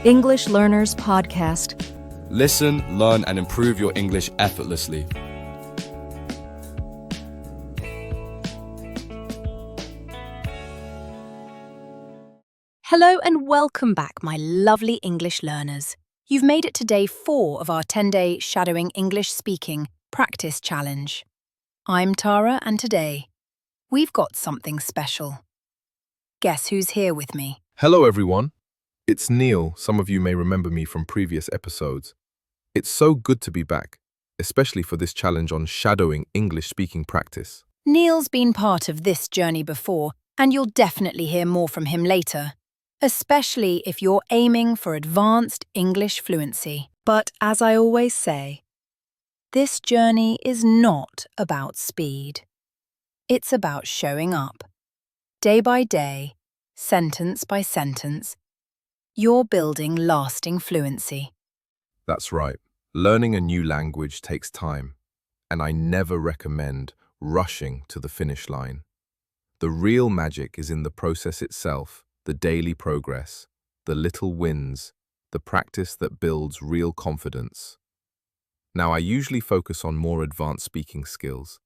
English Learners Podcast. Listen, learn, and improve your English effortlessly. Hello and welcome back, my lovely English learners. You've made it to day 4 of our 10-day Shadowing English Speaking Practice Challenge. I'm Tara, and today we've got something special. Guess who's here with me? Hello everyone, it's Neil. Some of you may remember me from previous episodes. It's so good to be back, especially for this challenge on shadowing English speaking practice. Neil's been part of this journey before, and you'll definitely hear more from him later, especially if you're aiming for advanced English fluency. But as I always say, this journey is not about speed. It's about showing up. Day by day, sentence by sentence, you're building lasting fluency. That's right, learning a new language takes time, and I never recommend rushing to the finish line. The real magic is in the process itself, the daily progress, the little wins, the practice that builds real confidence. Now, I usually focus on more advanced speaking skills,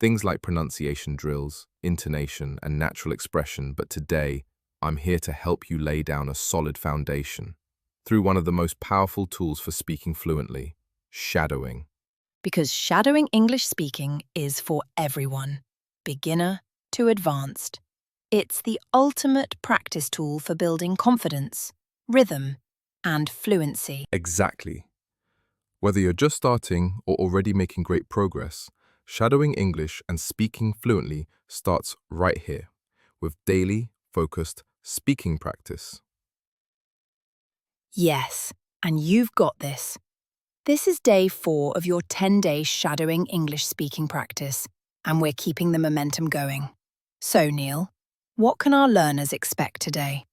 things like pronunciation drills, intonation, and natural expression, but today, I'm here to help you lay down a solid foundation through one of the most powerful tools for speaking fluently, shadowing. Because shadowing English speaking is for everyone, beginner to advanced. It's the ultimate practice tool for building confidence, rhythm, and fluency. Exactly. Whether you're just starting or already making great progress, shadowing English and speaking fluently starts right here, with daily, focused speaking practice. Yes, and you've got this. This is day 4 of your 10-day shadowing English speaking practice, and we're keeping the momentum going. So, Neil, what can our learners expect today?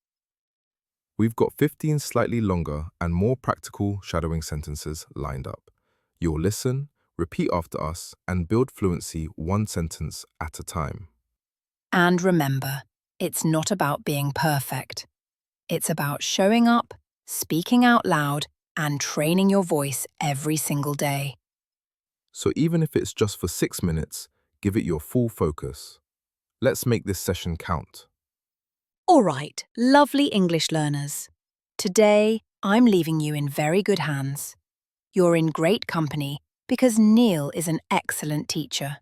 We've got 15 slightly longer and more practical shadowing sentences lined up. You'll listen, repeat after us, and build fluency one sentence at a time. And remember, it's not about being perfect. It's about showing up, speaking out loud, and training your voice every single day. So even if it's just for 6 minutes, give it your full focus. Let's make this session count. All right, lovely English learners. Today, I'm leaving you in very good hands. You're in great company because Neil is an excellent teacher.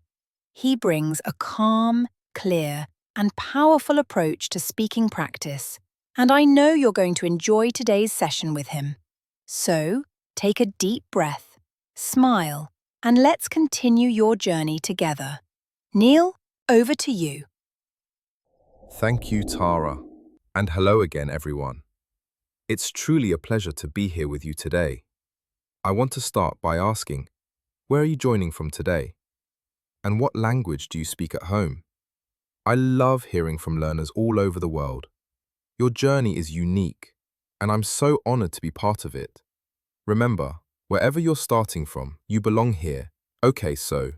He brings a calm, clear, and powerful approach to speaking practice, and I know you're going to enjoy today's session with him. So, take a deep breath, smile, and let's continue your journey together. Neil, over to you. Thank you, Tara. And hello again, everyone. It's truly a pleasure to be here with you today. I want to start by asking, where are you joining from today? And what language do you speak at home? I love hearing from learners all over the world. Your journey is unique, and I'm so honored to be part of it. Remember, wherever you're starting from, you belong here. Okay, so,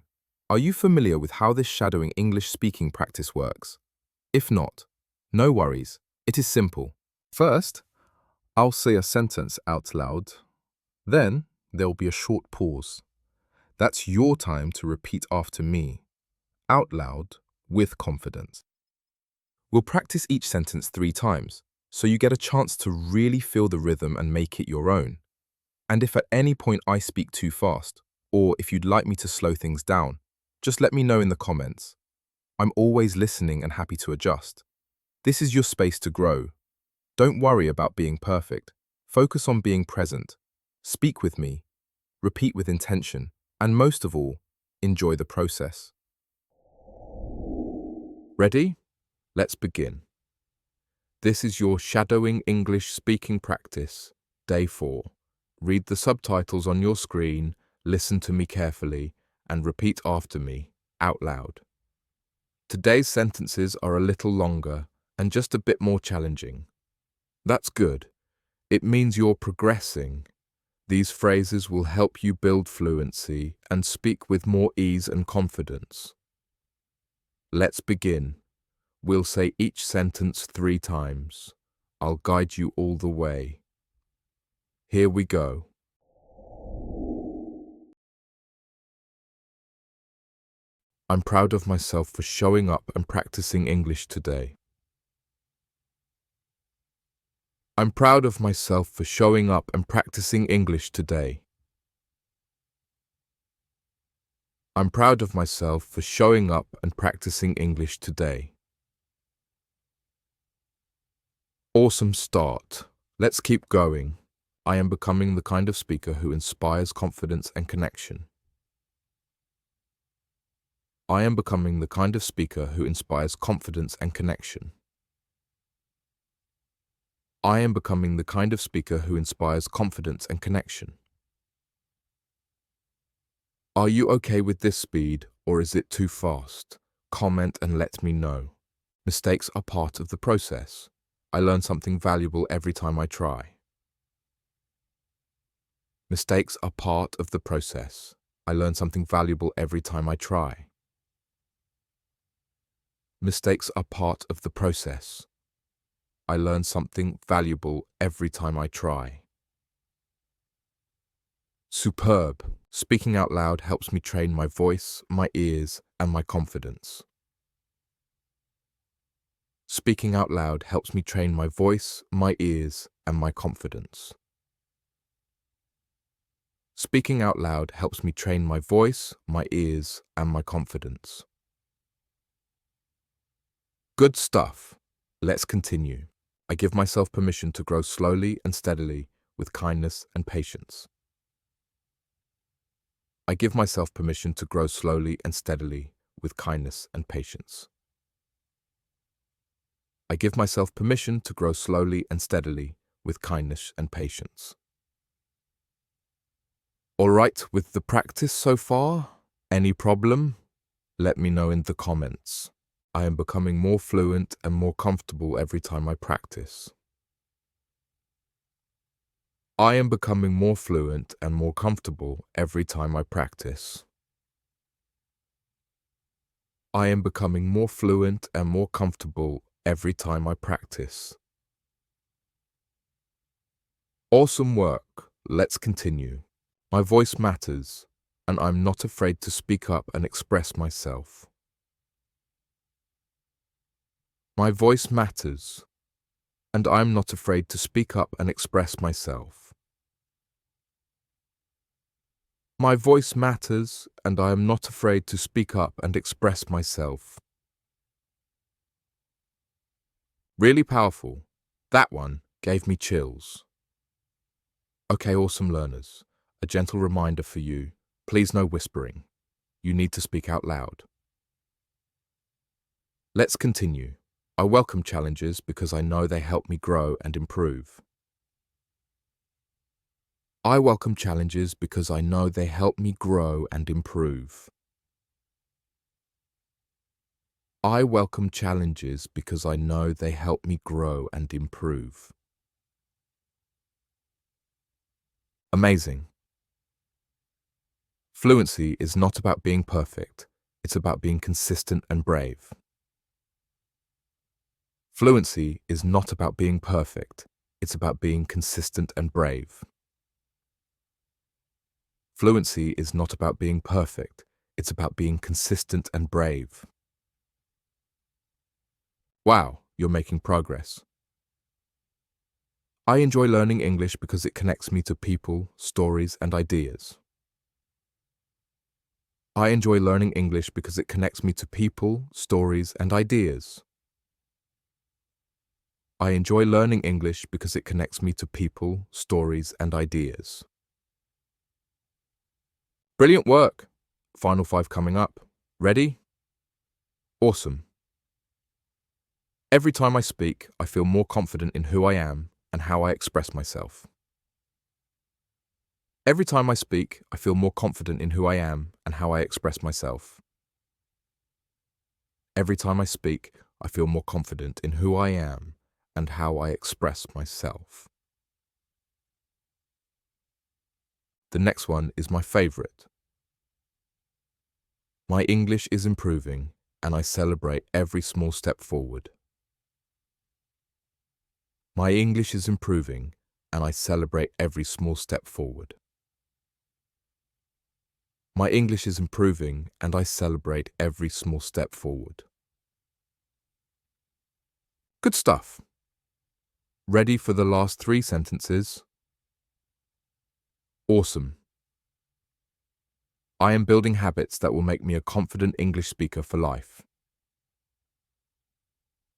are you familiar with how this shadowing English speaking practice works? If not, no worries, it is simple. First, I'll say a sentence out loud. Then, there'll be a short pause. That's your time to repeat after me, out loud, with confidence. We'll practice each sentence 3 times, so you get a chance to really feel the rhythm and make it your own. And if at any point I speak too fast, or if you'd like me to slow things down, just let me know in the comments. I'm always listening and happy to adjust. This is your space to grow. Don't worry about being perfect. Focus on being present. Speak with me, repeat with intention, and most of all, enjoy the process. Ready? Let's begin. This is your shadowing English speaking practice, day 4. Read the subtitles on your screen, listen to me carefully, and repeat after me, out loud. Today's sentences are a little longer and just a bit more challenging. That's good. It means you're progressing. These phrases will help you build fluency and speak with more ease and confidence. Let's begin. We'll say each sentence 3 times. I'll guide you all the way. Here we go. I'm proud of myself for showing up and practicing English today. I'm proud of myself for showing up and practicing English today. I'm proud of myself for showing up and practicing English today. Awesome start. Let's keep going. I am becoming the kind of speaker who inspires confidence and connection. I am becoming the kind of speaker who inspires confidence and connection. I am becoming the kind of speaker who inspires confidence and connection. Are you okay with this speed, or is it too fast? Comment and let me know. Mistakes are part of the process. I learn something valuable every time I try. Mistakes are part of the process. I learn something valuable every time I try. Mistakes are part of the process. I learn something valuable every time I try. Superb. Speaking out loud helps me train my voice, my ears, and my confidence. Speaking out loud helps me train my voice, my ears, and my confidence. Speaking out loud helps me train my voice, my ears, and my confidence. Good stuff. Let's continue. I give myself permission to grow slowly and steadily with kindness and patience. I give myself permission to grow slowly and steadily with kindness and patience. I give myself permission to grow slowly and steadily with kindness and patience. All right with the practice so far? Any problem? Let me know in the comments. I am becoming more fluent and more comfortable every time I practice. I am becoming more fluent and more comfortable every time I practice. I am becoming more fluent and more comfortable every time I practice. Awesome work. Let's continue. My voice matters, and I'm not afraid to speak up and express myself. My voice matters, and I'm not afraid to speak up and express myself. My voice matters, and I am not afraid to speak up and express myself. Really powerful. That one gave me chills. Okay, awesome learners. A gentle reminder for you. Please no whispering. You need to speak out loud. Let's continue. I welcome challenges because I know they help me grow and improve. I welcome challenges because I know they help me grow and improve. I welcome challenges because I know they help me grow and improve. Amazing. Fluency is not about being perfect. It's about being consistent and brave. Fluency is not about being perfect. It's about being consistent and brave. Fluency is not about being perfect. It's about being consistent and brave. Wow, you're making progress. I enjoy learning English because it connects me to people, stories, and ideas. I enjoy learning English because it connects me to people, stories, and ideas. I enjoy learning English because it connects me to people, stories, and ideas. Brilliant work! Final 5 coming up. Ready? Awesome. Every time I speak, I feel more confident in who I am and how I express myself. Every time I speak, I feel more confident in who I am and how I express myself. Every time I speak, I feel more confident in who I am and how I express myself. The next one is my favorite. My English is improving, and I celebrate every small step forward. My English is improving, and I celebrate every small step forward. My English is improving, and I celebrate every small step forward. Good stuff. Ready for the last 3 sentences? Awesome. I am building habits that will make me a confident English speaker for life.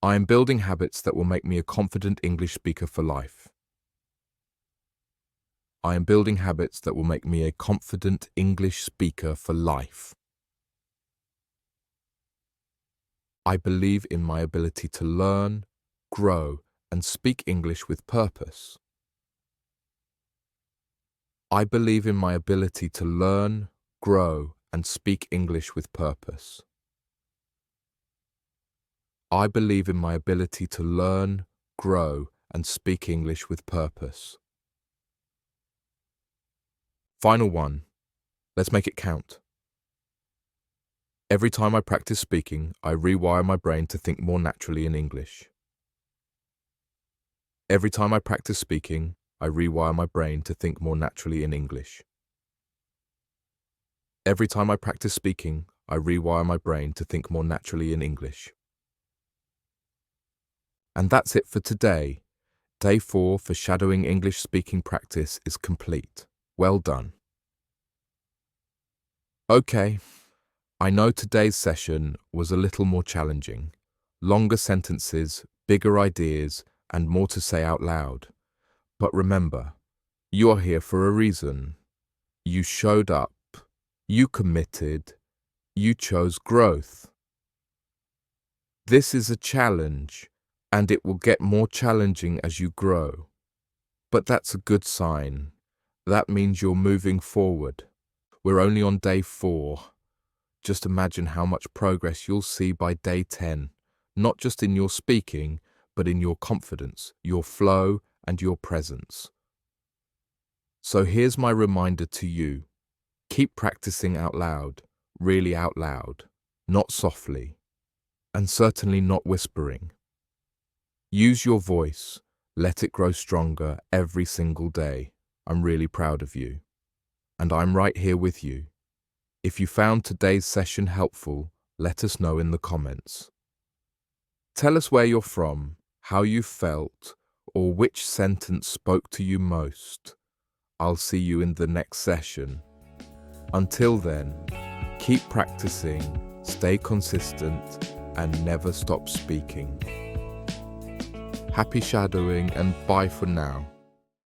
I am building habits that will make me a confident English speaker for life. I am building habits that will make me a confident English speaker for life. I believe in my ability to learn, grow, and speak English with purpose. I believe in my ability to learn, grow, and speak English with purpose. I believe in my ability to learn, grow, and speak English with purpose. Final one. Let's make it count. Every time I practice speaking, I rewire my brain to think more naturally in English. Every time I practice speaking, I rewire my brain to think more naturally in English. Every time I practice speaking, I rewire my brain to think more naturally in English. And that's it for today. Day 4 for shadowing English speaking practice is complete. Well done. Okay, I know today's session was a little more challenging. Longer sentences, bigger ideas, and more to say out loud. But remember, you are here for a reason. You showed up, you committed, you chose growth. This is a challenge, and it will get more challenging as you grow. But that's a good sign. That means you're moving forward. We're only on day 4. Just imagine how much progress you'll see by day 10, not just in your speaking, but in your confidence, your flow, and your presence. So here's my reminder to you. Keep practicing out loud, really out loud, not softly, and certainly not whispering. Use your voice, let it grow stronger every single day. I'm really proud of you. And I'm right here with you. If you found today's session helpful, let us know in the comments. Tell us where you're from, how you felt, or which sentence spoke to you most. I'll see you in the next session. Until then, keep practicing, stay consistent, and never stop speaking. Happy shadowing and bye for now.